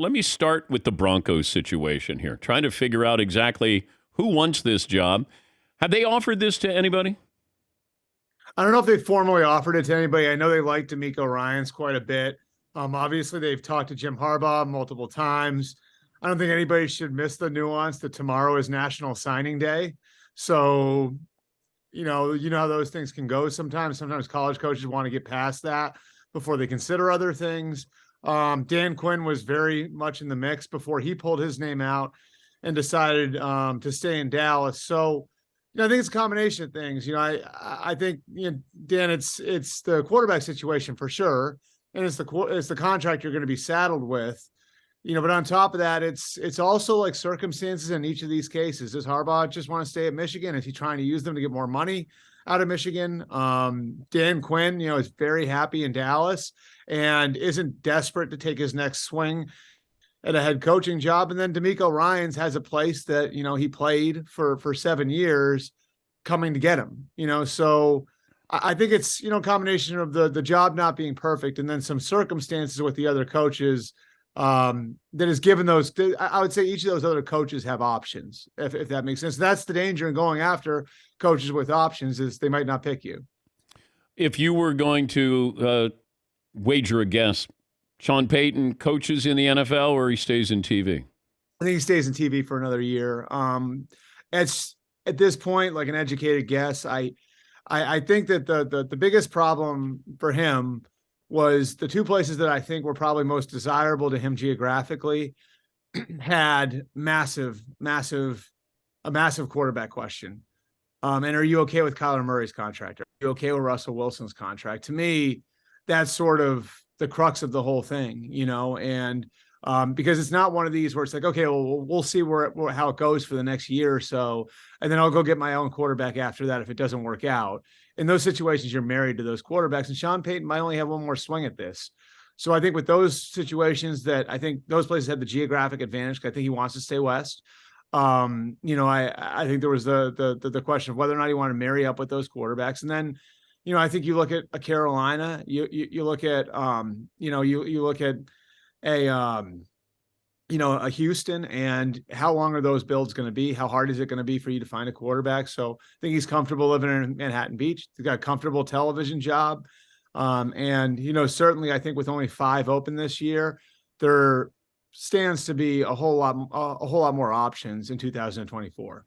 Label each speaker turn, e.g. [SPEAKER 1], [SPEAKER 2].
[SPEAKER 1] let me start with the Broncos situation here, trying to figure out exactly who wants this job. Have they offered this to anybody?
[SPEAKER 2] I don't know if they formally offered it to anybody. I know they like D'Amico Ryans quite a bit. Obviously, they've talked to Jim Harbaugh multiple times. I don't think anybody should miss the nuance that tomorrow is National Signing Day. So, you know how those things can go sometimes. Sometimes college coaches want to get past that before they consider other things. Dan Quinn was very much in the mix before he pulled his name out and decided to stay in Dallas. So, I think it's a combination of things. I think Dan, it's the quarterback situation for sure, and it's the contract you're going to be saddled with. But on top of that, it's also like circumstances in each of these cases. Does Harbaugh just want to stay at Michigan? Is he trying to use them to get more money out of Michigan? Dan Quinn, is very happy in Dallas and isn't desperate to take his next swing at a head coaching job. And then D'Amico Ryans has a place that, he played for 7 years coming to get him, so I think it's, a combination of the job not being perfect and then some circumstances with the other coaches that has given those. I would say each of those other coaches have options, if that makes sense. That's the danger in going after coaches with options, is they might not pick you.
[SPEAKER 1] If you were going to wager a guess, Sean Payton coaches in the NFL or he stays in TV?
[SPEAKER 2] I think he stays in TV for another year. It's at this point like an educated guess. I think that the biggest problem for him was the two places that I think were probably most desirable to him geographically had a massive quarterback question. And are you okay with Kyler Murray's contract? Are you okay with Russell Wilson's contract? To me, that's sort of the crux of the whole thing, and because it's not one of these where it's like, okay, well, we'll see how it goes for the next year or so, and then I'll go get my own quarterback after that if it doesn't work out. In those situations, you're married to those quarterbacks, and Sean Payton might only have one more swing at this. So I think with those situations, that I think those places had the geographic advantage. I think he wants to stay west. I think there was the question of whether or not he wanted to marry up with those quarterbacks, and then I think you look at a Carolina, you look at you look at a Houston, and how long are those builds going to be? How hard is it going to be for you to find a quarterback? So I think he's comfortable living in Manhattan Beach. He's got a comfortable television job. And certainly I think with only 5 open this year, there stands to be a whole lot more options in 2024.